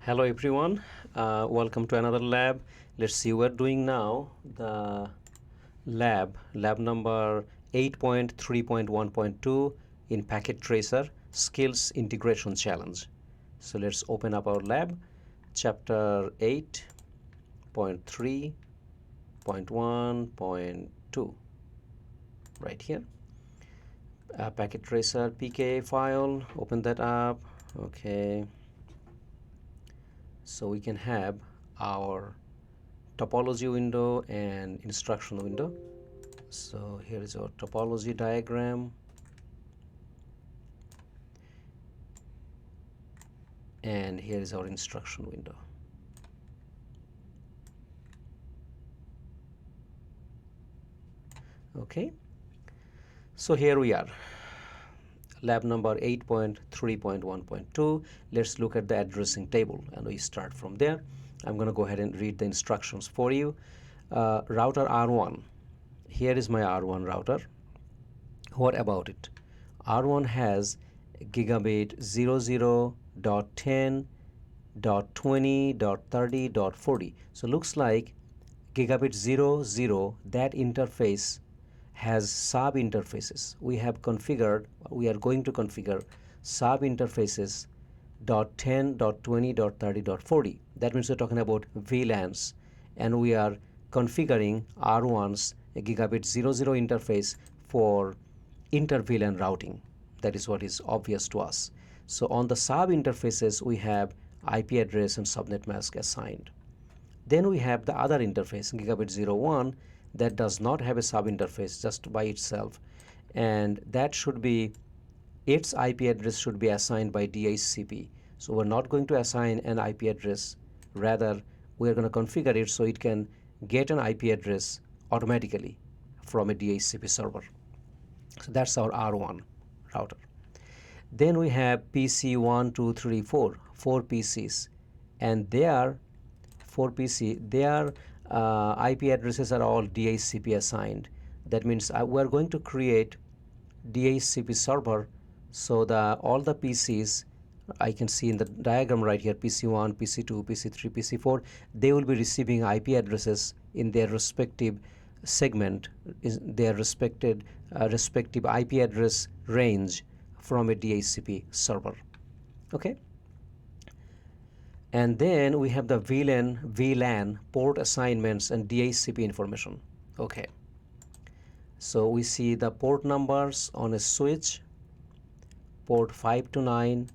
Hello everyone, welcome to another lab. Let's see, we're doing now the lab number 8.3.1.2 in Packet Tracer Skills Integration Challenge. So let's open up our lab, chapter 8.3.1.2 right here. Packet Tracer PK file, open that up. Okay. So we can have our topology window and instruction window. So here is our topology diagram, and here is our instruction window. Okay, so here we are, lab number 8.3.1.2. Let's look at the addressing table and we start from there. I'm going to go ahead and read the instructions for you. Router R1, here is my R1 router. What about it? R1 has gigabit 00.10.20.30.40. So looks like gigabit 00, that interface has sub interfaces. We are going to configure sub interfaces .10.20.30.40. That means we're talking about VLANs, and we are configuring R1's gigabit 00 interface for inter-VLAN routing. That is what is obvious to us. So on the sub interfaces we have IP address and subnet mask assigned. Then we have the other interface, gigabit 01, that does not have a sub interface, just by itself, and that should be, its IP address should be assigned by Dhcp. So we're not going to assign an IP address, rather we're going to configure it so it can get an IP address automatically from a Dhcp server. So that's our R1 router. Then we have PC 1, 2, 3, 4, 4 PCs, and they are 4 PC, their IP addresses are all Dhcp assigned. That means we're going to create Dhcp server, so all the PCs I can see in the diagram right here, PC1, PC2, PC3, PC4, they will be receiving IP addresses in their respective segment, their respective IP address range from a Dhcp server. Okay. And then we have the VLAN port assignments and Dhcp information. Okay. So we see the port numbers on a switch. Port 5 to 9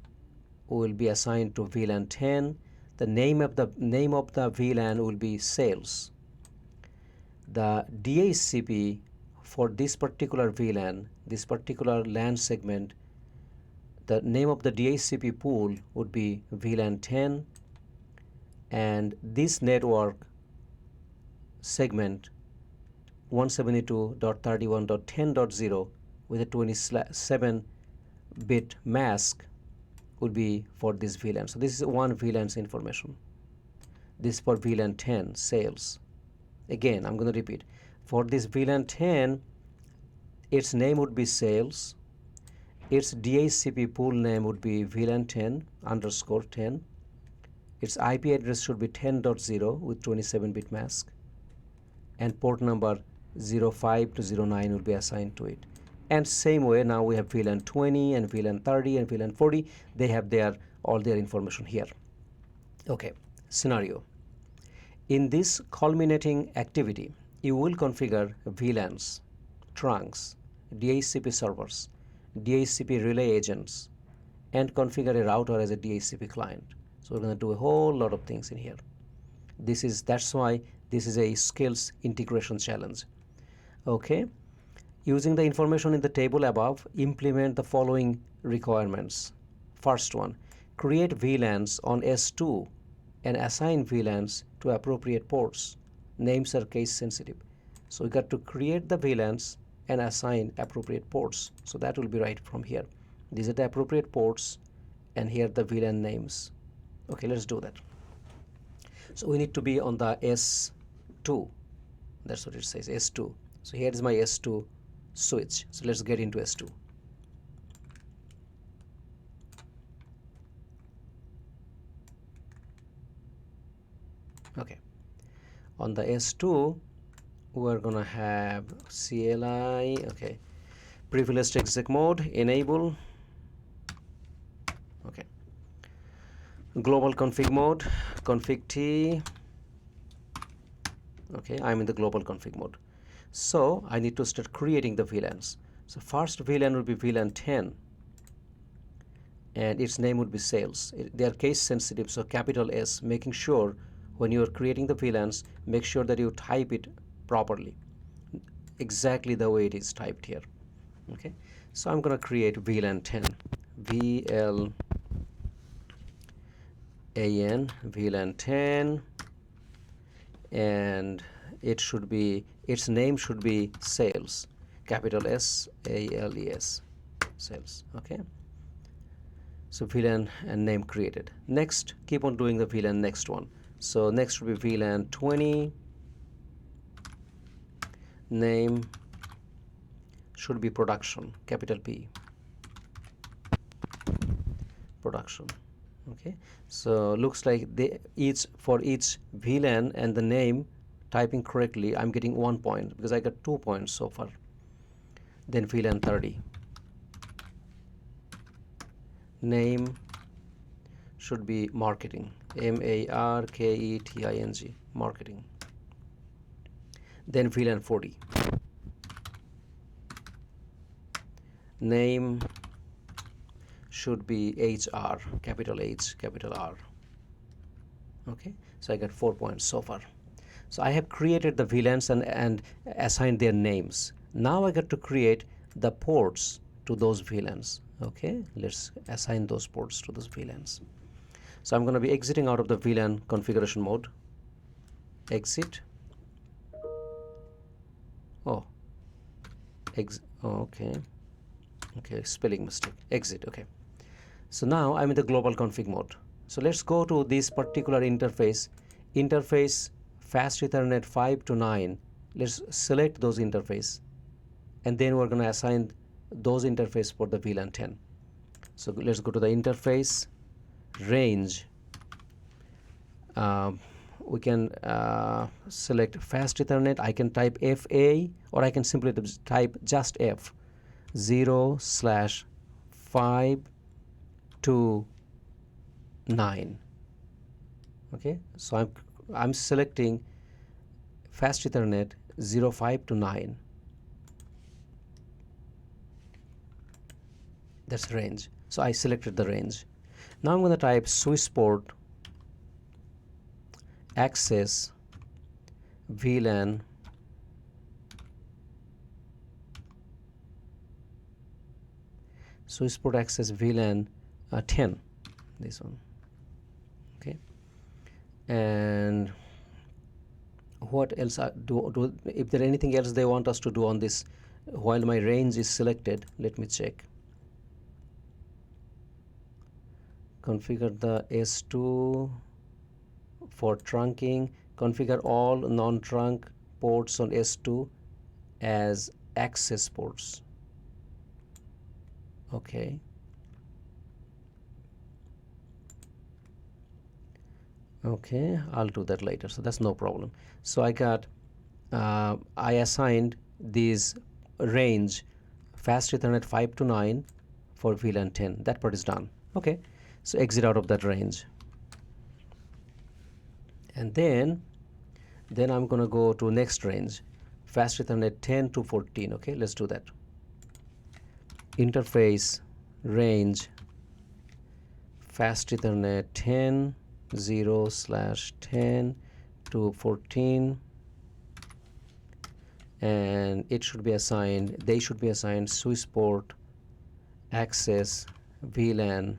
will be assigned to VLAN 10. The name of the VLAN will be sales. The Dhcp for this particular VLAN, this particular LAN segment, the name of the Dhcp pool would be VLAN 10, and this network segment 172.31.10.0 with a 27-bit mask would be for this VLAN. So this is one VLAN's information. This is for VLAN 10 sales. Again, I'm going to repeat. For this VLAN 10, its name would be sales. Its Dhcp pool name would be VLAN 10 underscore 10. Its IP address should be 10.0 with 27-bit mask, and port number 05 to 09 will be assigned to it. And same way, now we have VLAN 20 and VLAN 30 and VLAN 40. They have all their information here. Okay, scenario. In this culminating activity, you will configure VLANs, trunks, Dhcp servers, Dhcp relay agents, and configure a router as a Dhcp client. So we're going to do a whole lot of things in here. That's why this is a skills integration challenge. Okay. Using the information in the table above, implement the following requirements. First one, create VLANs on S2 and assign VLANs to appropriate ports. Names are case sensitive. So we got to create the VLANs and assign appropriate ports. So that will be right from here. These are the appropriate ports, and here the VLAN names. Okay, let's do that. So we need to be on the S2. That's what it says, S2. So here is my S2 switch. So let's get into S2. Okay, on the S2 we're gonna have CLI. Okay, privileged exec mode enable. Okay, global config mode config T. Okay, I'm in the global config mode, so I need to start creating the VLANs. So first VLAN will be VLAN 10 and its name would be sales. They are case sensitive, so capital S, making sure when you are creating the VLANs, make sure that you type it properly, exactly the way it is typed here. Okay, so I'm going to create VLAN 10, VLAN VLAN 10, and its name should be sales, capital SALES, sales. Okay, so VLAN and name created. Next, keep on doing the VLAN next one. So next will be VLAN 20, name should be production, capital P, production. Okay, so looks like for each VLAN and the name typing correctly, I'm getting 1 point because I got 2 points so far. Then VLAN 30, name should be marketing, MARKETING, marketing. Then VLAN 40, name should be HR, capital H, capital R. Okay, so I got 4 points so far. So I have created the VLANs and assigned their names. Now I got to create the ports to those VLANs. Okay, let's assign those ports to those VLANs. So I'm going to be exiting out of the VLAN configuration mode. Exit. Oh, okay. Okay, spelling mistake. Exit. Okay. So now I'm in the global config mode. So let's go to this particular interface fast Ethernet 5 to 9. Let's select those interface, and then we're going to assign those interface for the VLAN 10. So let's go to the interface range. We can select fast Ethernet. I can type FA, or I can simply type just F, 0/5 to 9. Okay, so I'm selecting fast Ethernet 05 to 9. That's range. So I selected the range. Now I'm going to type Swissport access VLAN Swissport access VLAN 10, this one. Okay, and what else if there anything else they want us to do on this while my range is selected, let me check. Configure the S2 for trunking, configure all non-trunk ports on S2 as access ports. Okay, I'll do that later, so that's no problem. So I got I assigned these range fast Ethernet 5 to 9 for VLAN 10. That part is done. Okay, so exit out of that range, and then I'm going to go to next range, fast Ethernet 10 to 14. Okay, let's do that. Interface range fast Ethernet 10 0/10 to 14, and they should be assigned Swissport access VLAN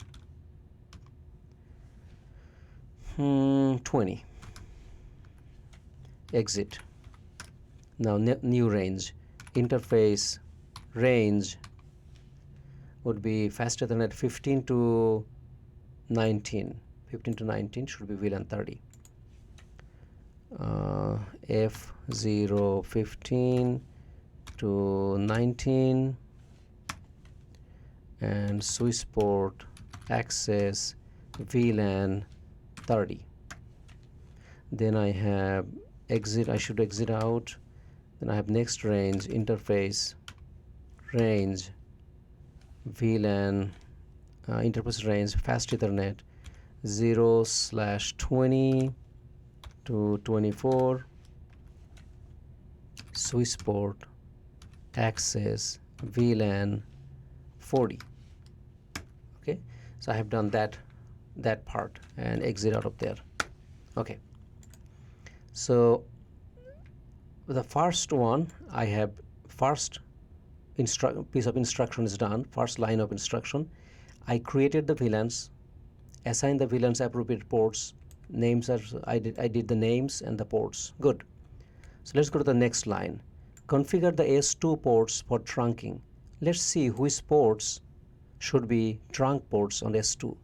20. Exit. Now new range, interface range would be fast Ethernet 15 to 19. 15 to 19 should be VLAN 30. F015 to 19, and Swissport access VLAN 30. then I have exit, I should exit out, then I have next range, interface range, VLAN, interface range, fast Ethernet 0/20 to 24, switch port, access, VLAN 40. Okay, so I have done that part and exit out of there. Okay, so the first one, I have first piece of instruction is done, first line of instruction. I created the VLANs, assigned the VLANs appropriate ports, names are I did the names and the ports. Good. So let's go to the next line. Configure the S2 ports for trunking. Let's see which ports should be trunk ports on S2.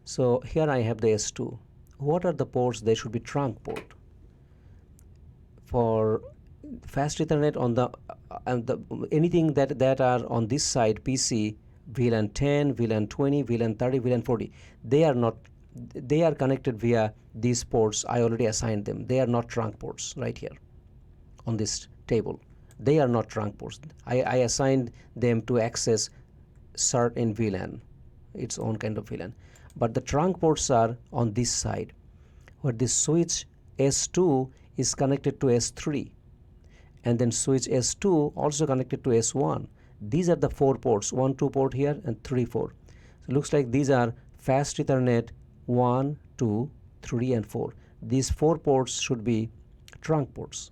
So here I have the S2. What are the ports they should be trunk port? For fast Ethernet on the anything that are on this side PC, VLAN 10, VLAN 20, VLAN 30, VLAN 40, they are connected via these ports. I already assigned them. They are not trunk ports right here on this table. They are not trunk ports. I assigned them to access cert in VLAN, its own kind of VLAN. But the trunk ports are on this side, where this switch S2 is connected to S3, and then switch S2 also connected to S1. These are the 4 ports, 1, 2 port here and 3, 4. So looks like these are fast Ethernet 1, 2, 3 and 4. These 4 ports should be trunk ports,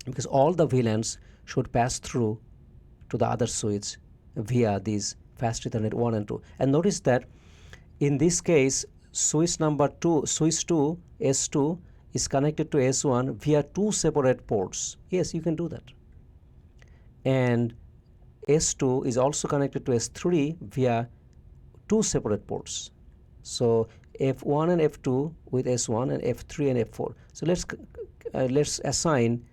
because all the VLANs should pass through to the other switch via these fast Ethernet 1 and 2. And notice that in this case, switch number 2, switch 2, S2 is connected to S1 via 2 separate ports. Yes, you can do that. And S2 is also connected to S3 via 2 separate ports. So F1 and F2 with S1 and F3 and F4. So let's assign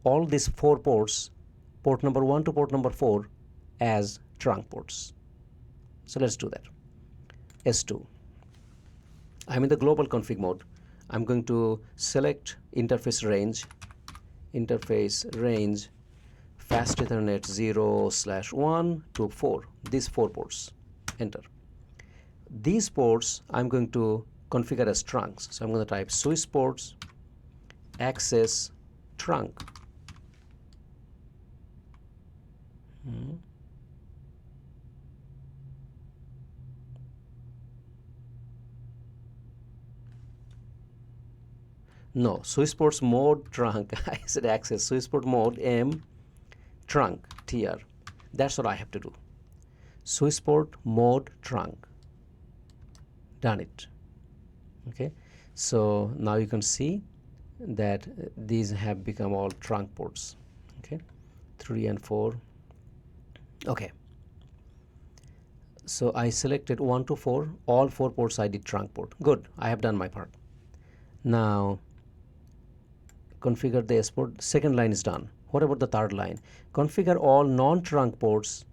all these 4 ports, port number 1 to port number 4, as trunk ports. So let's do that. S2. I'm in the global config mode. I'm going to select interface range, fast Ethernet 0/1 to 4, these 4 ports. Enter. These ports I'm going to configure as trunks. So I'm going to type switch ports, access, trunk. No, switch ports mode trunk. I said access, switch port mode M, trunk, TR. That's what I have to do. Switch port mode trunk. Done it. Okay, so now you can see that these have become all trunk ports. Okay, 3 and 4. Okay, so I selected 1 to 4, all 4 ports I did trunk port. Good, I have done my part. Now configure the S port. Second line is done. What about the third line? Configure all non-trunk ports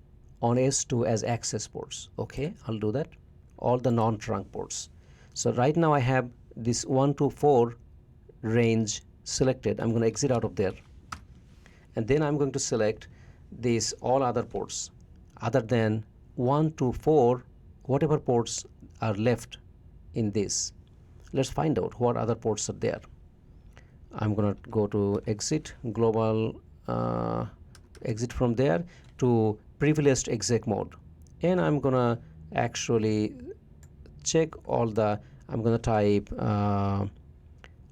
on S2 as access ports. Okay, I'll do that. All the non-trunk ports. So right now I have this 1 to 4 range selected. I'm going to exit out of there, and then I'm going to select these all other ports other than 1 to 4, whatever ports are left in this. Let's find out what other ports are there. I'm going to go to exit, global, exit from there to privileged exec mode, and I'm going to actually check all the, I'm going to type,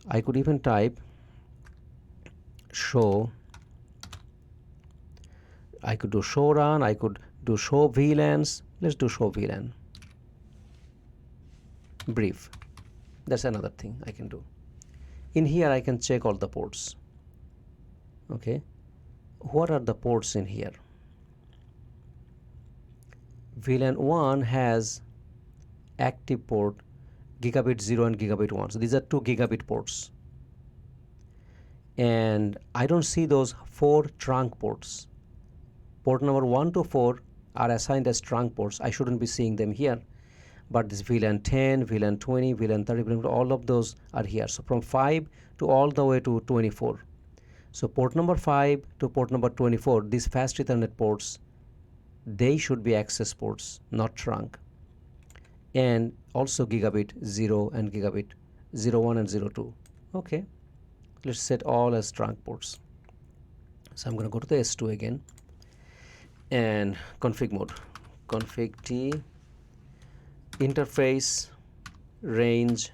I could even type show, I could do show run, I could do show VLANs. Let's do show VLAN. Brief. That's another thing I can do. In here I can check all the ports. Okay, what are the ports in here? VLAN 1 has active port gigabit 0 and gigabit 1. So these are 2 gigabit ports. And I don't see those 4 trunk ports. Port number 1 to 4 are assigned as trunk ports. I shouldn't be seeing them here. but this VLAN 10, VLAN 20, VLAN 30, VLAN, all of those are here. So from 5 to all the way to 24. So port number 5 to port number 24, these fast Ethernet ports, they should be access ports, not trunk. And also gigabit 0 and gigabit 01 and 02. Okay, let's set all as trunk ports. So I'm going to go to the S2 again and config mode, config T, interface, range,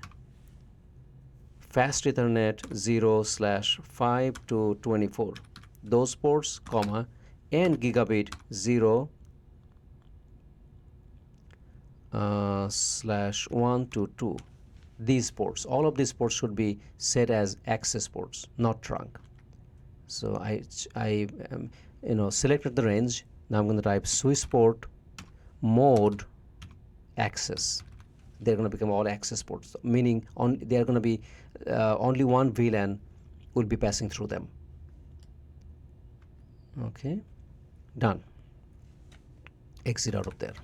fast Ethernet 0/5 to 24, those ports, comma, and gigabit 0 /1 to 2. These ports, all of these ports should be set as access ports, not trunk. So I selected the range. Now I'm going to type Swiss port mode access. They're going to become all access ports, meaning they're going to be only one VLAN will be passing through them. Okay, done. Exit out of there.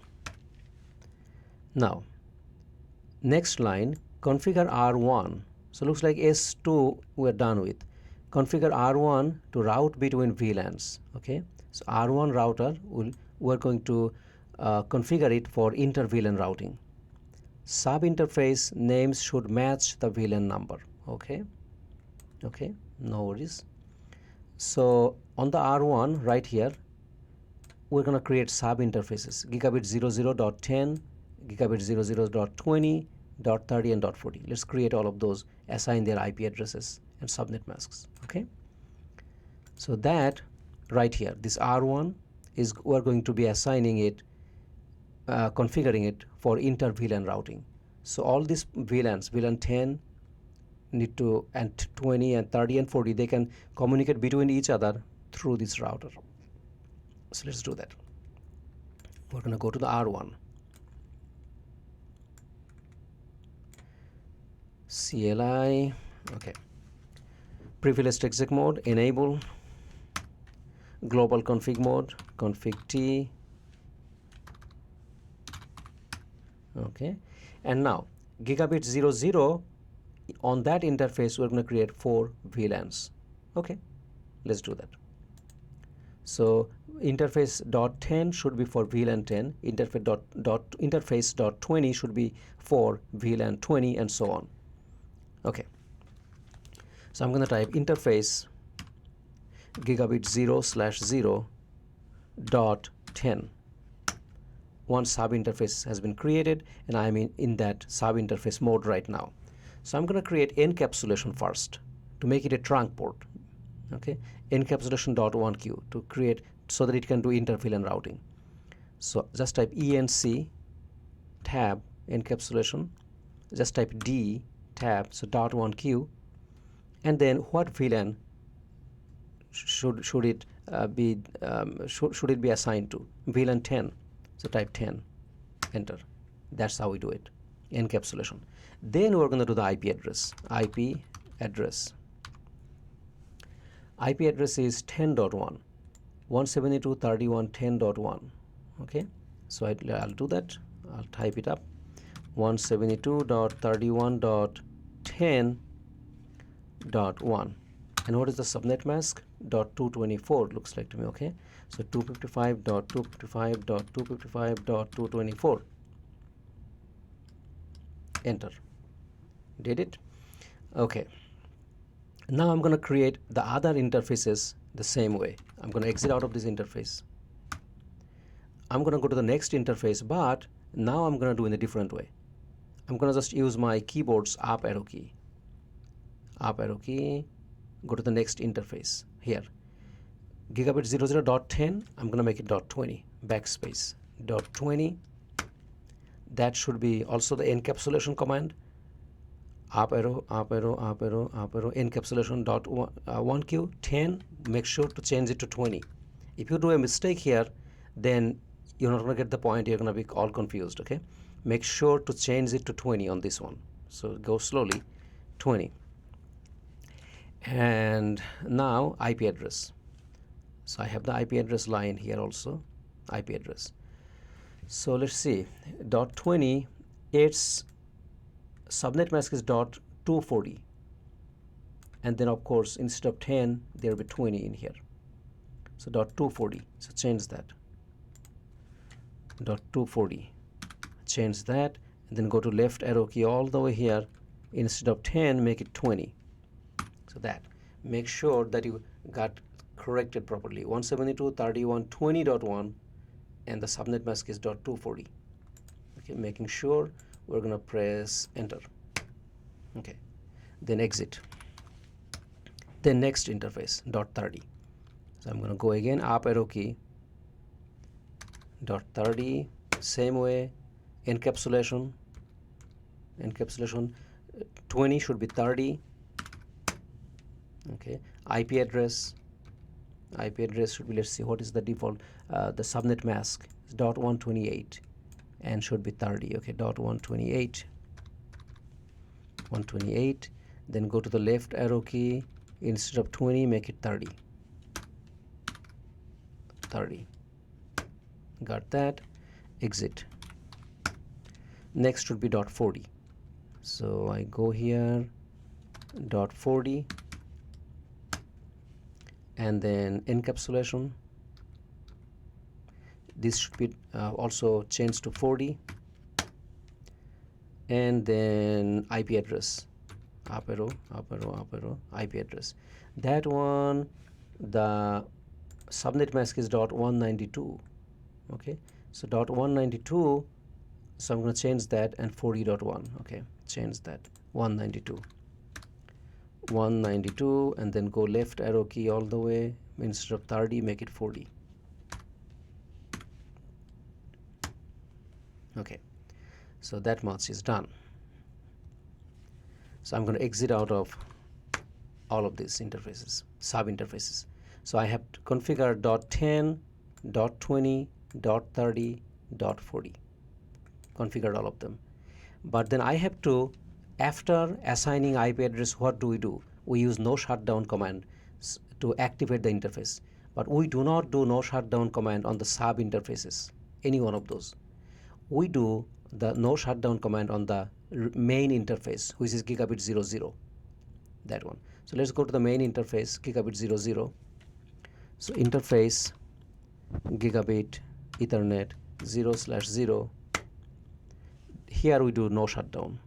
Now, next line, configure R1. So looks like S2 we're done with. Configure R1 to route between VLANs. Okay, so R1 router we're going to configure it for inter-VLAN routing. Sub interface names should match the VLAN number. Okay, no worries. So on the R1 right here, we're going to create sub interfaces: gigabit 00.10, gigabit 00.20, .30 and .40. Let's create all of those, assign their IP addresses and subnet masks. Okay, so that right here, this R1 is we're going to be assigning it, configuring it for inter VLAN routing. So all these VLANs, VLAN 10 need to, and 20 and 30 and 40, they can communicate between each other through this router. So let's do that. We're going to go to the R1. CLI, okay. Privileged exec mode, enable. Global config mode, config T. Okay, and now gigabit 00, on that interface we're going to create 4 VLANs. Okay, let's do that. So interface .10 should be for VLAN 10, interface .20 should be for VLAN 20, and so on. Okay, so I'm going to type interface gigabit 0/0.10. One sub interface has been created, and I'm in that sub interface mode right now. So I'm going to create encapsulation first to make it a trunk port. Okay, encapsulation.1q to create so that it can do inter-VLAN routing. So just type enc tab encapsulation, just type d tab, so .1q, and then what VLAN should it be assigned to? VLAN 10. So type 10, enter. That's how we do it, encapsulation. Then we're going to do the IP address. IP address is 10.1, 172.31.10.1. Okay, so I'll do that. I'll type it up, 172.31.10.1. And what is the subnet mask? .224 looks like to me. Okay, so 255.255.255.224. Enter. Did it? Okay. Now I'm going to create the other interfaces the same way. I'm going to exit out of this interface. I'm going to go to the next interface, but now I'm going to do in a different way. I'm going to just use my keyboard's up arrow key. Up arrow key. Go to the next interface here. Gigabit 00.10, I'm going to make it .20, backspace, .20. That should be also the encapsulation command. Up arrow, up arrow, up arrow, up arrow, encapsulation .1q, 10, make sure to change it to 20. If you do a mistake here, then you're not going to get the point, you're going to be all confused, okay? Make sure to change it to 20 on this one. So go slowly, 20. And now IP address. So I have the IP address line here also, IP address. So let's see, .20 its subnet mask is dot 240, and then of course instead of 10 there will be 20 in here, so dot 240. So change that, dot 240, change that, and then go to left arrow key all the way here, instead of 10 make it 20. So that, make sure that you got corrected properly, 172.31.20.1, and the subnet mask is dot 240. Okay, making sure, we're gonna press enter. Okay, then exit. Then next interface dot 30. So I'm gonna go again, up arrow key, dot 30, same way, encapsulation, 20 should be 30. Okay, IP address should be, let's see what is the default, the subnet mask is dot 128 and should be 30. Okay, dot 128, then go to the left arrow key, instead of 20 make it 30. Got that, exit. Next would be dot 40. So I go here, dot 40, and then encapsulation, this should be also changed to 40, and then IP address, up arrow, IP address. That one, the subnet mask is dot 192. Okay, so dot 192, so I'm going to change that, and 40.1. Okay, change that, 192, and then go left arrow key all the way, instead of 30 make it 40. Okay, so that much is done. So I'm going to exit out of all of these interfaces, sub interfaces. So I have to configure dot 10, dot 20, dot 30, dot 40, configured all of them. But then I have to, after assigning IP address, what do? We use no shutdown command to activate the interface, but we do not do no shutdown command on the sub interfaces, any one of those. We do the no shutdown command on the main interface, which is gigabit 00, that one. So let's go to the main interface, gigabit 00. So interface gigabit Ethernet 0/0. Here we do no shutdown,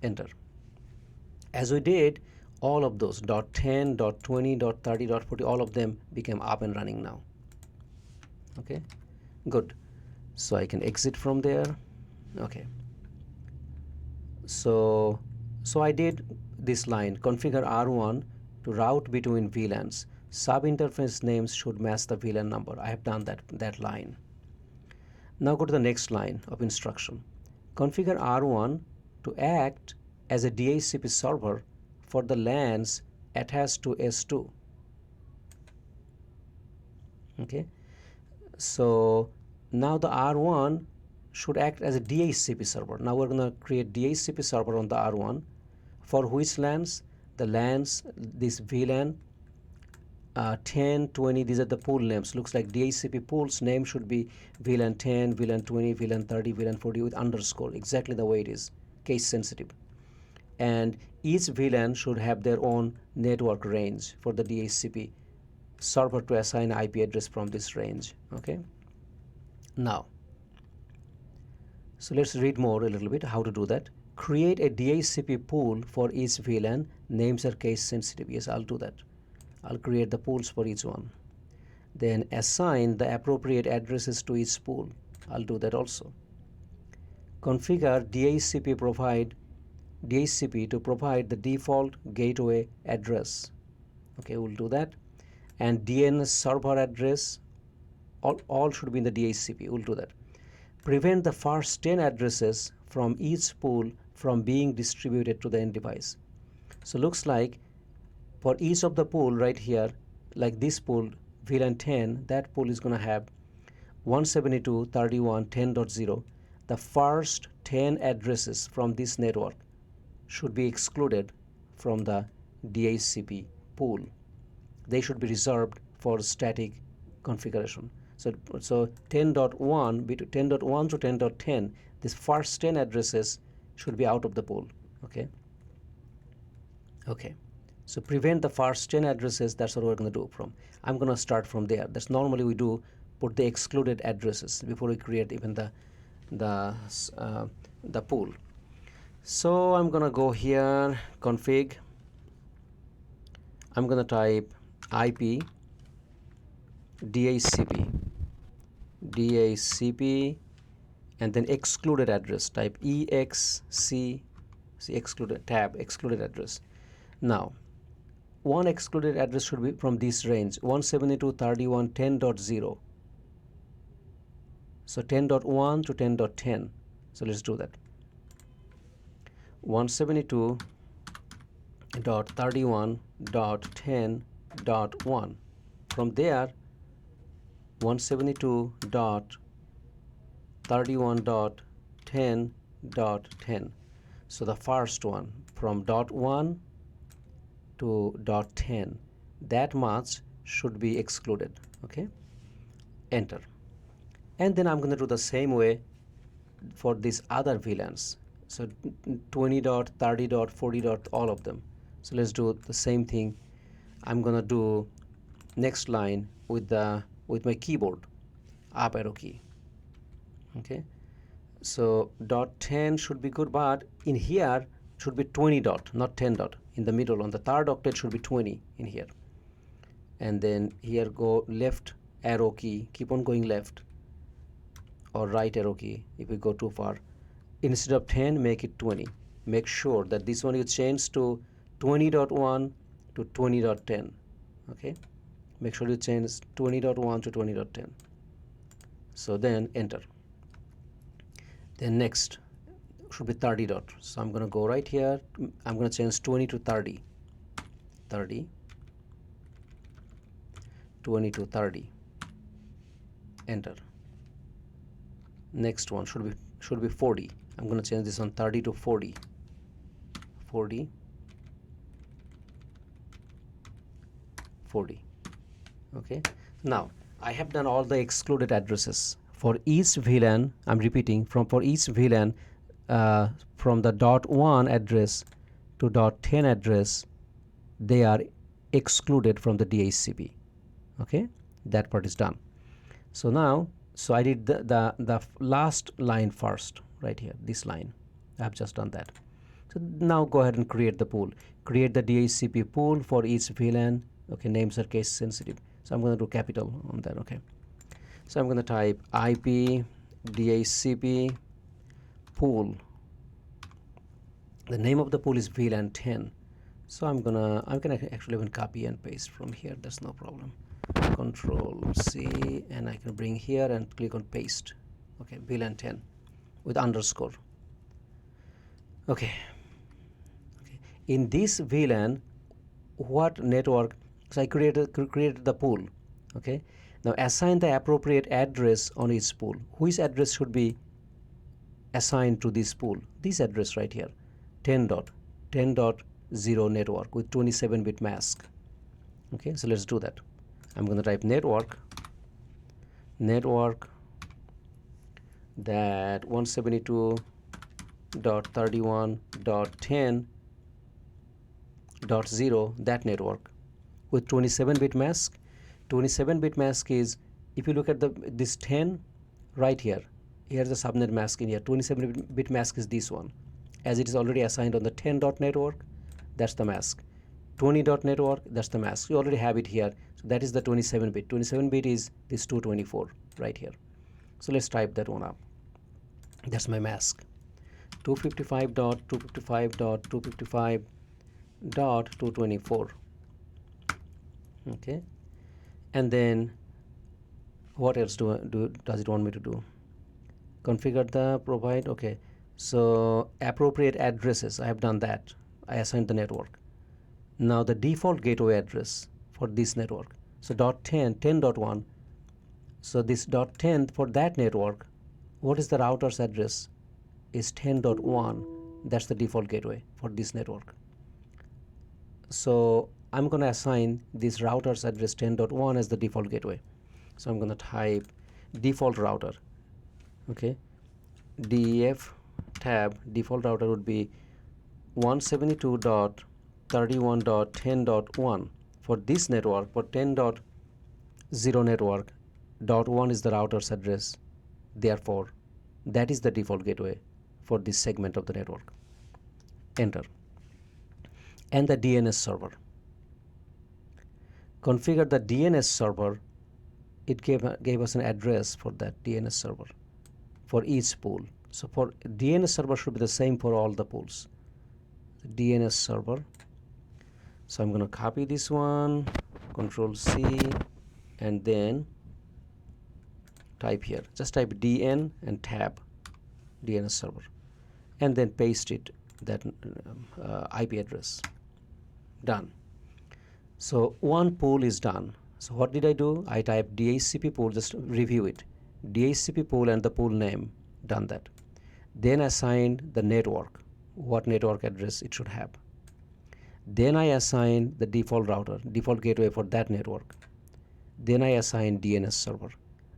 enter. As we did, all of those dot 10, dot 20, dot 30, dot 40, all of them became up and running now. Okay, good. So I can exit from there. Okay, so I did this line, configure R1 to route between VLANs. Sub interface names should match the VLAN number. I have done that line. Now go to the next line of instruction. Configure R1 to act as a DHCP server for the LANs attached to S2. Okay, so now the R1 should act as a DHCP server. Now we're going to create DHCP server on the R1. For which LANs? The LANs, this VLAN 10, 20, these are the pool names. Looks like DHCP pools name should be VLAN 10, VLAN 20, VLAN 30, VLAN 40 with underscore, exactly the way it is, case sensitive. And each VLAN should have their own network range for the DHCP server to assign IP address from this range. Okay, now so let's read more a little bit how to do that. Create a DHCP pool for each VLAN. Names are case sensitive. Yes, I'll do that. I'll create the pools for each one. Then assign the appropriate addresses to each pool. I'll do that also. Configure DHCP to provide the default gateway address. Okay, we'll do that. And DNS server address, all should be in the DHCP. We'll do that. Prevent the first 10 addresses from each pool from being distributed to the end device. So looks like for each of the pool right here, like this pool VLAN 10, that pool is going to have 172.31.10.0. The first 10 addresses from this network should be excluded from the DHCP pool. They should be reserved for static configuration. So 10.1 between 10.1 to 10.10, this first 10 addresses should be out of the pool. Okay. So prevent the first 10 addresses. That's what we're going to do from. I'm going to start from there. That's normally we do put the excluded addresses before we create even the pool. So I'm going to go here, config. I'm going to type IP DHCP, and then excluded address. Type excluded tab excluded address. Now, one excluded address should be from this range 172.31.10.0. So 10.1 to 10.10. So let's do that. 172.31.10.1. From there, 172.31.10.10. So the first one from .1 to .10, that much should be excluded. Okay, enter. And then I'm going to do the same way for these other VLANs. So 20 dot, 30 dot, 40 dot, all of them. So let's do the same thing. I'm going to do next line with my keyboard up arrow key. Okay, so .10 should be good, but in here should be 20 dot, not 10 dot. In the middle on the third octet should be 20 in here. And then here go left arrow key, keep on going left, or right arrow key if we go too far. Instead of 10, make it 20. Make sure that this one you change to 20.1 to 20.10. Okay, make sure you change 20.1 to 20.10. So then enter. Then next should be 30 dot. So I'm going to go right here. I'm going to change 20 to 30. 20 to 30. Enter. Next one should be 40. I'm going to change this on 30 to 40. 40. Okay. Now I have done all the excluded addresses for each VLAN. I'm repeating for each VLAN. From the .1 address to .10 address, they are excluded from the DHCP. Okay, that part is done. So now, I did the last line first, right here, this line. I have just done that. So now go ahead and create the pool. Create the DHCP pool for each VLAN. Okay, names are case sensitive, so I'm going to do capital on that. Okay, so I'm going to type IP DHCP pool. The name of the pool is VLAN 10. So I'm gonna actually even copy and paste from here. That's no problem. Control C, and I can bring here and click on paste. Okay, VLAN 10 with underscore. Okay. In this VLAN, what network? So I created the pool. Okay. Now assign the appropriate address on each pool. Which address should be assigned to this pool? This address right here, 10.0 network with 27-bit mask. Okay, so let's do that. I'm going to type network that 172.31.10.0, that network with 27-bit mask. 27-bit mask is, if you look at this 10 right here, here's the subnet mask in here. 27-bit mask is this one, as it is already assigned on the 10 dot network. That's the mask. 20 dot network, that's the mask. You already have it here, so that is the 27-bit. 27-bit is this 224 right here. So let's type that one up. That's my mask. 255.255.255.224. Okay, and then what else does it want me to do? Configure the provide. Okay, so appropriate addresses, I have done that. I assigned the network. Now the default gateway address for this network, so .10.1. So this .10 for that network, what is the router's address? Is 10.1. That's the default gateway for this network. So I'm going to assign this router's address 10.1 as the default gateway. So I'm going to type default router. Okay, def tab default router would be 172.31.10.1 for this network. For 10.0 network, dot 1 is the router's address. Therefore, that is the default gateway for this segment of the network. Enter. And the DNS server. Configure the DNS server. It gave us an address for that DNS server for each pool. So for DNS server should be the same for all the pools. DNS server. So I'm going to copy this one, Control C, and then type here. Just type DN and tab DNS server, and then paste it that IP address. Done. So one pool is done. So what did I do? I typed DHCP pool. Just review it. DHCP pool and the pool name. Done that. Then assigned the network, what network address it should have. Then I assigned the default router, default gateway for that network. Then I assigned DNS server.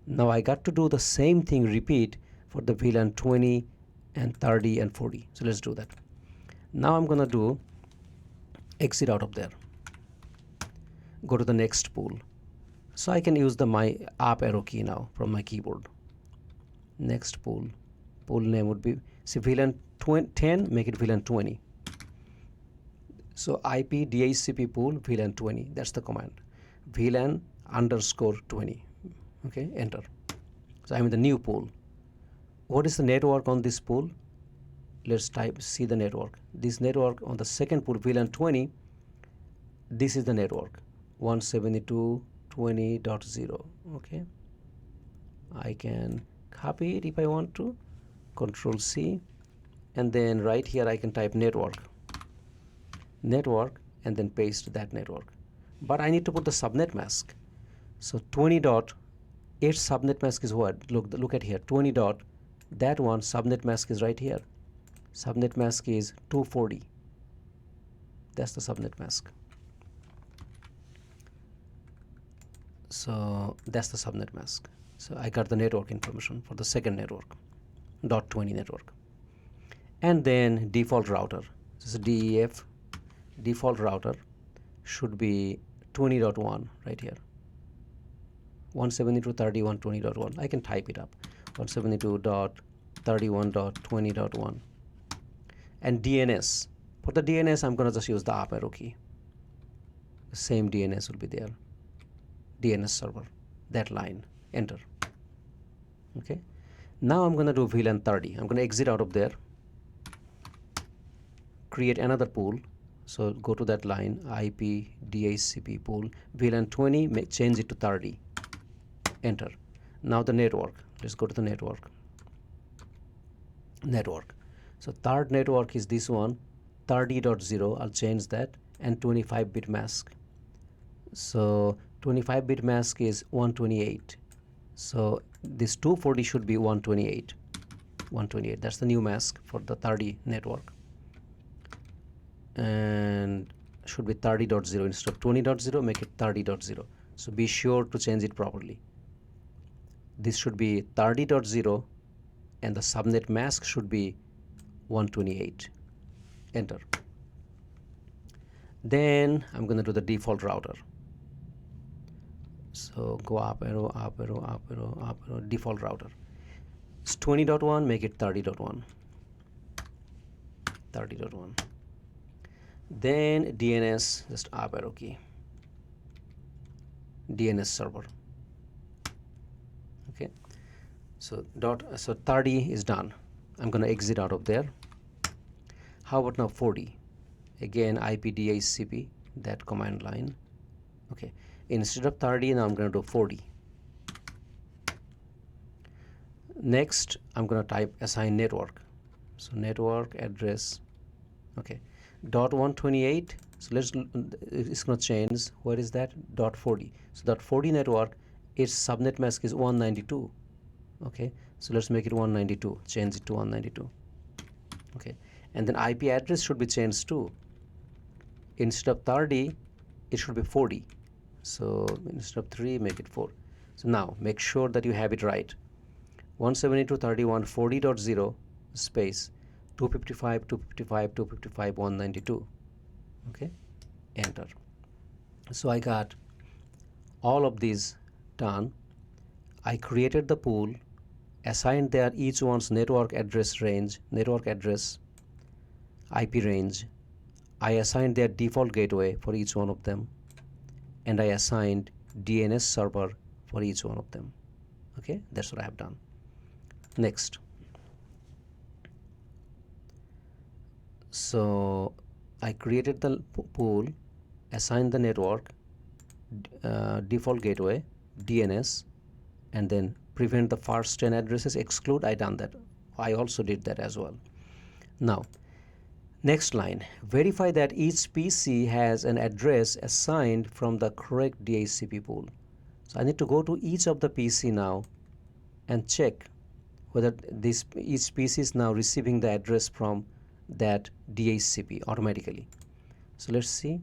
Now I got to do the same thing, repeat for the VLAN 20 and 30 and 40. So let's do that. Now I'm going to do exit out of there. Go to the next pool. So I can use the my up arrow key now from my keyboard. Next pool. Pool name would be, see, VLAN 10, make it VLAN 20. So IP DHCP pool VLAN 20. That's the command. VLAN underscore 20. Okay, enter. So I'm in the new pool. What is the network on this pool? Let's type, see the network. This network on the second pool, VLAN 20, this is the network, 172.20.0. Okay, I can copy it if I want to, Control C, and then right here I can type network, and then paste that network. But I need to put the subnet mask. So 20.8 subnet mask is what? Look at here, 20 dot, that one subnet mask is right here. Subnet mask is 240. That's the subnet mask. So that's the subnet mask. So I got the network information for the second network, .20 network. And then default router. This is DEF. Default router should be 20.1 right here. 172.31.20.1. I can type it up. 172.31.20.1. And DNS. For the DNS, I'm going to just use the up arrow key. The same DNS will be there. DNS server. That line. Enter. Okay. Now I'm going to do VLAN 30. I'm going to exit out of there. Create another pool. So go to that line, IP DHCP pool, VLAN 20, change it to 30. Enter. Now the network. Let's go to the network. Network. So third network is this one, 30.0. I'll change that, and 25-bit mask. So 25-bit mask is 128. So this 240 should be 128. 128. That's the new mask for the 30 network. And should be 30.0 instead of 20.0, make it 30.0. So be sure to change it properly. This should be 30.0 and the subnet mask should be 128. Enter. Then I'm going to do the default router. So go up arrow, up arrow, up arrow, up arrow, default router. It's 20.1, make it 30.1. 30.1. Then DNS, just up arrow key. DNS server. Okay. So 30 is done. I'm going to exit out of there. How about now 40? Again, IP DHCP, that command line. Okay. Instead of 30, now I'm going to do 40. Next, I'm going to type assign network. So network address. Okay. .128. So it's going to change. Where is that? .40. So .40 network, its subnet mask is 192. Okay. So let's make it 192. Change it to 192. Okay. And then IP address should be changed too. Instead of 30, it should be 40. So instead of 3, make it 4. So now make sure that you have it right. 172.31.40.0 space 255, 255, 255, 192. Okay, enter. So I got all of these done. I created the pool, assigned their each one's network address range, network address, IP range. I assigned their default gateway for each one of them, and I assigned DNS server for each one of them. Okay, that's what I have done. Next, so I created the pool, assigned the network, default gateway, DNS, and then prevent the first 10 addresses, exclude. I done that. I also did that as well. Now, next line, verify that each PC has an address assigned from the correct DHCP pool. So I need to go to each of the PC now and check whether each PC is now receiving the address from that DHCP automatically. So let's see.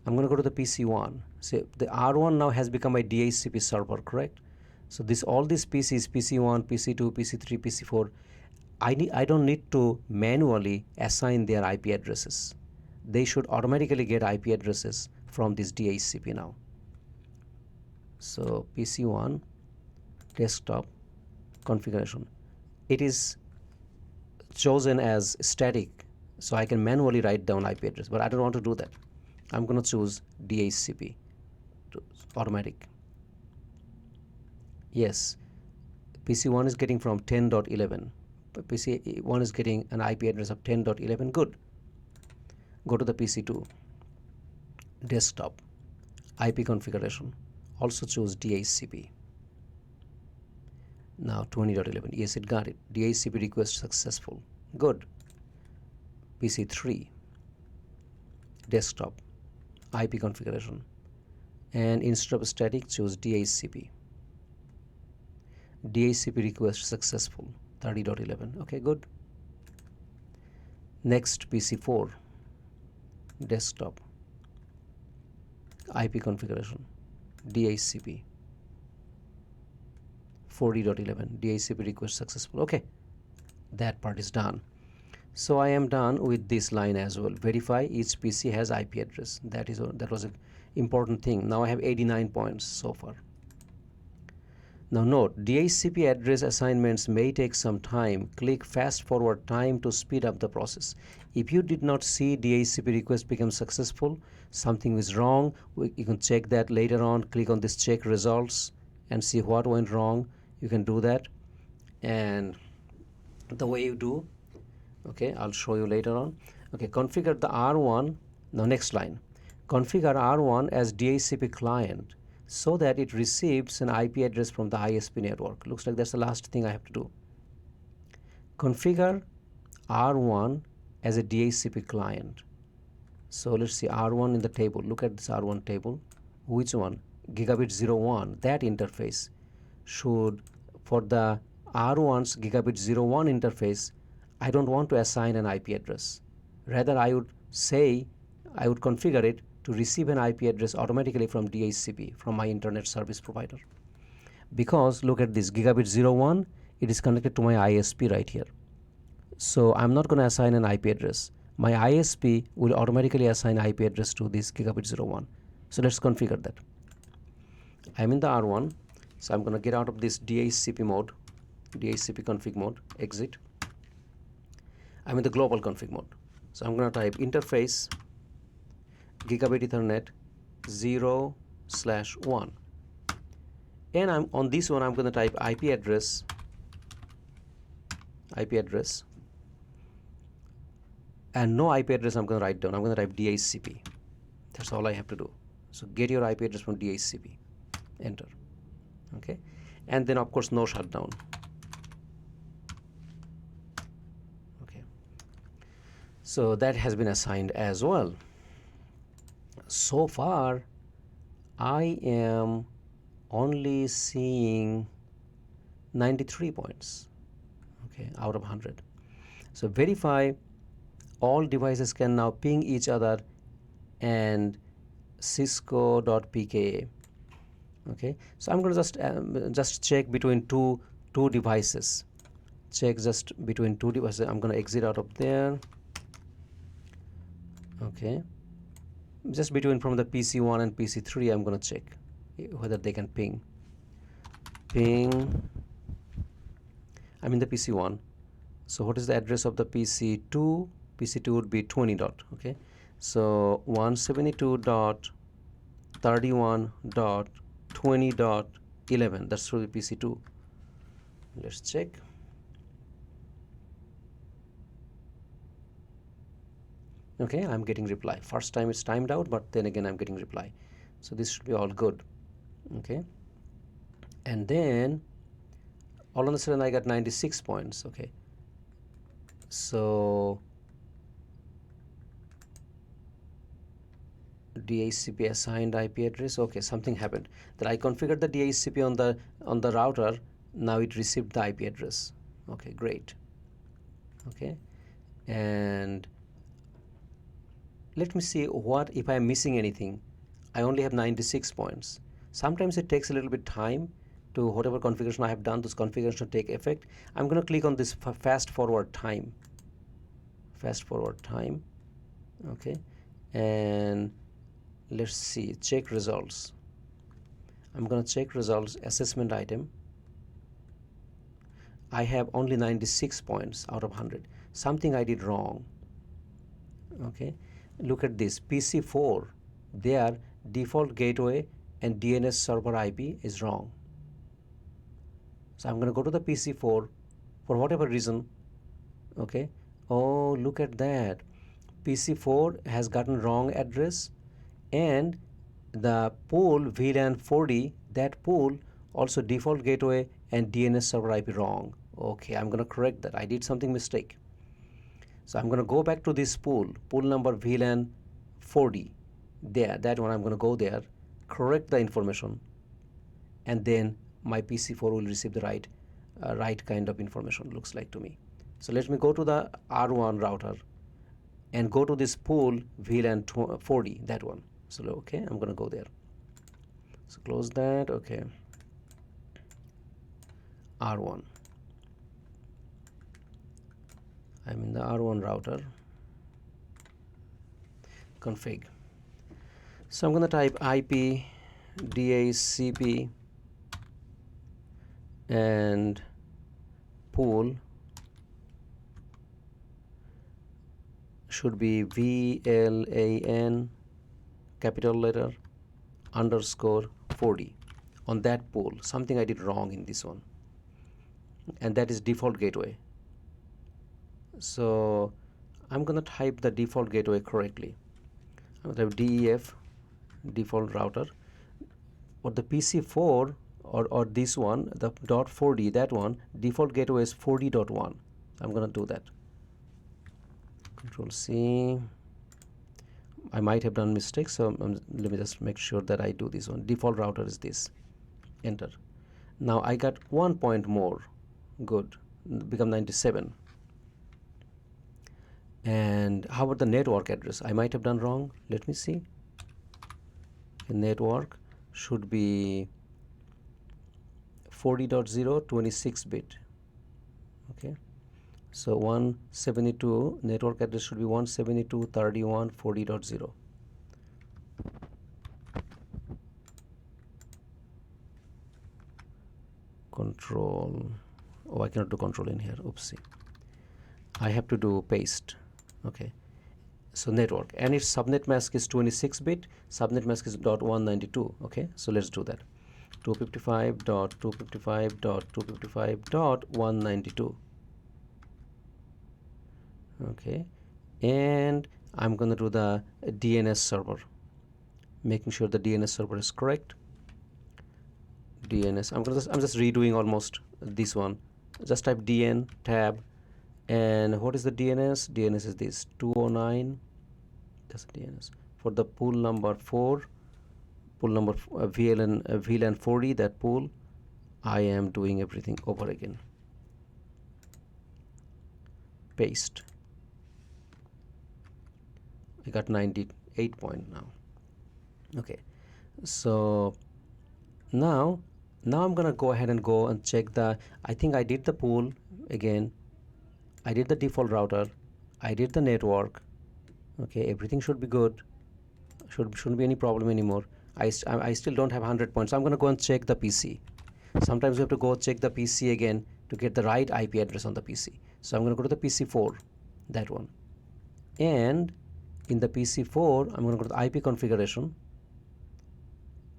I'm going to go to the PC1. So the R1 now has become a DHCP server, correct? So all these PCs, PC1, PC2, PC3, PC4, I don't need to manually assign their IP addresses. They should automatically get IP addresses from this DHCP now. So PC1, desktop, configuration. It is chosen as static, so I can manually write down IP address, but I don't want to do that. I'm going to choose DHCP, automatic. Yes, PC1 is getting from 10.11. PC1 is getting an IP address of 10.11. Good. Go to the PC2, desktop, IP configuration. Also choose DHCP. Now 20.11. Yes, it got it. DHCP request successful. Good. PC3, desktop, IP configuration, and instead of static, choose DHCP. DHCP request successful. 30.11. Okay, good. Next, PC4, desktop, IP configuration, DHCP. 40.11. DHCP request successful. Okay, that part is done. So I am done with this line as well. Verify each PC has IP address. That was an important thing. Now I have 89 points so far. Now note, DHCP address assignments may take some time. Click fast forward time to speed up the process. If you did not see DHCP request become successful, something is wrong. You can check that later on. Click on this check results and see what went wrong. You can do that. And the way you do, okay, I'll show you later on. Okay, configure the R1. Now next line, configure R1 as DHCP client so that it receives an IP address from the ISP network. Looks like that's the last thing I have to do. Configure R1 as a DHCP client. So let's see R1 in the table. Look at this R1 table. Which one? Gigabit 01. That interface should, for the R1's Gigabit 01 interface, I don't want to assign an IP address. Rather, I would configure it to receive an IP address automatically from DHCP, from my internet service provider. Because look at this, Gigabit 01, it is connected to my ISP right here. So I'm not going to assign an IP address. My ISP will automatically assign IP address to this Gigabit 01. So let's configure that. I'm in the R1, so I'm going to get out of this DHCP mode, DHCP config mode, exit. I'm in the global config mode. So I'm going to type interface Gigabit Ethernet 0/1. And I'm on this one, I'm going to type IP address, and no IP address I'm going to write down. I'm going to type DHCP. That's all I have to do. So get your IP address from DHCP. Enter. Okay. And then of course no shutdown. Okay. So that has been assigned as well. So far I am only seeing 93 points, okay, out of 100. So verify all devices can now ping each other and cisco.pka. Okay, so I'm going to just check between two devices. Check just between two devices. I'm going to exit out of there. Okay, just between from the PC1 and PC3, I'm going to check whether they can ping. I'm in the PC1. So what is the address of the PC2? PC2 would be 20 dot. Okay, so 172.31.20.11. That's through the PC2. Let's check. Okay, I'm getting reply. First time it's timed out, but then again I'm getting reply. So this should be all good. Okay, and then all of a sudden I got 96 points. Okay, so DHCP assigned IP address. Okay, something happened. That I configured the DHCP on the router. Now it received the IP address. Okay, great. Okay, and let me see what if I am missing anything. I only have 96 points. Sometimes it takes a little bit time to whatever configuration I have done, those configurations take effect. I'm going to click on this fast forward time. Fast forward time. Okay, and let's see, check results. I'm going to check results, assessment item. I have only 96 points out of 100. Something I did wrong. Okay, look at this, PC4, their default gateway and DNS server IP is wrong. So I'm going to go to the PC4 for whatever reason. Okay, oh, look at that, PC4 has gotten wrong address, and the pool VLAN 40, that pool also default gateway and DNS server IP wrong. Okay, I'm going to correct that. I did something mistake. So I'm going to go back to this pool number VLAN 40. There, that one I'm going to go there, correct the information, and then my PC4 will receive the right kind of information, looks like to me. So let me go to the R1 router and go to this pool VLAN 40, that one. So okay, I'm going to go there. So close that. Okay, R1. I'm in the R1 router. Config. So I'm going to type IP DHCP and pool should be VLAN capital letter underscore 40 on that pool. Something I did wrong in this one, and that is default gateway. So I'm going to type the default gateway correctly. I'm going to type DEF default router, or the PC4 or this one, the .40, that one, default gateway is 40.1. I'm going to do that. Control C. I might have done mistakes, so let me just make sure that I do this one. Default router is this. Enter. Now I got 1 point more. Good. Become 97. And how about the network address? I might have done wrong. Let me see. The network should be 40.0 26-bit. Okay, so 172 network address should be 172.31.40.0. Control. Oh, I cannot do control in here. Oopsie. I have to do paste. Okay, so network, and its subnet mask is 26-bit. Subnet mask is .192. Okay, so let's do that. 255.255.255.192. Okay, and I'm going to do the DNS server, making sure the DNS server is correct. DNS. I'm just redoing almost this one. Just type DN tab, and what is the DNS? DNS is this 209. That's the DNS for the pool number 4. Pool number VLAN 40, that pool. I am doing everything over again. Paste. I got 98 point now. Okay, so now I'm gonna go ahead and go and check the, I think I did the pool again, I did the default router, I did the network. Okay, everything should be good, shouldn't be any problem anymore. I still don't have 100 points, so I'm gonna go and check the PC. Sometimes we have to go check the PC again to get the right IP address on the PC. So I'm gonna go to the PC4, that one, and in the PC4 I'm gonna go to the IP configuration,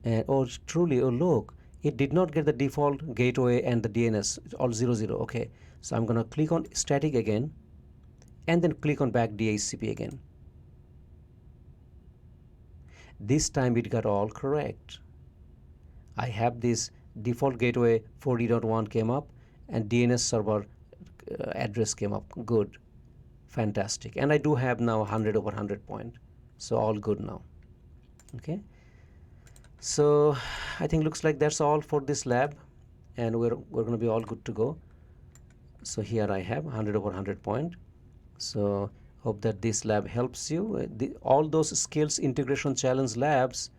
and oh truly, oh look, it did not get the default gateway and the DNS, it's all 00. Okay, so I'm gonna click on static again and then click on back DHCP again. This time it got all correct. I have this default gateway 40.1 came up and DNS server address came up. Good, fantastic, and I do have now 100 over 100 point, so all good now. Okay, so I think looks like that's all for this lab, and we're going to be all good to go. So here I have 100 over 100 point. So hope that this lab helps you. All those skills integration challenge labs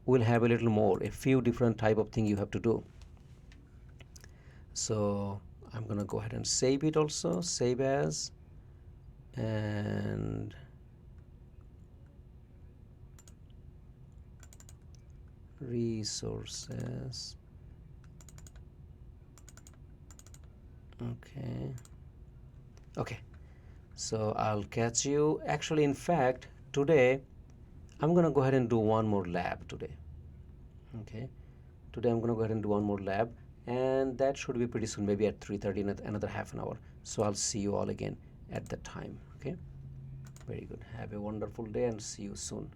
will have a little more, a few different type of thing you have to do. So I'm gonna go ahead and save it also, save as, and resources. Okay, so I'll catch you. Actually, in fact, today I'm gonna go ahead and do one more lab today. Okay, today I'm gonna go ahead and do one more lab, and that should be pretty soon, maybe at 3:30 in another half an hour. So I'll see you all again at that time. Okay, very good. Have a wonderful day and see you soon.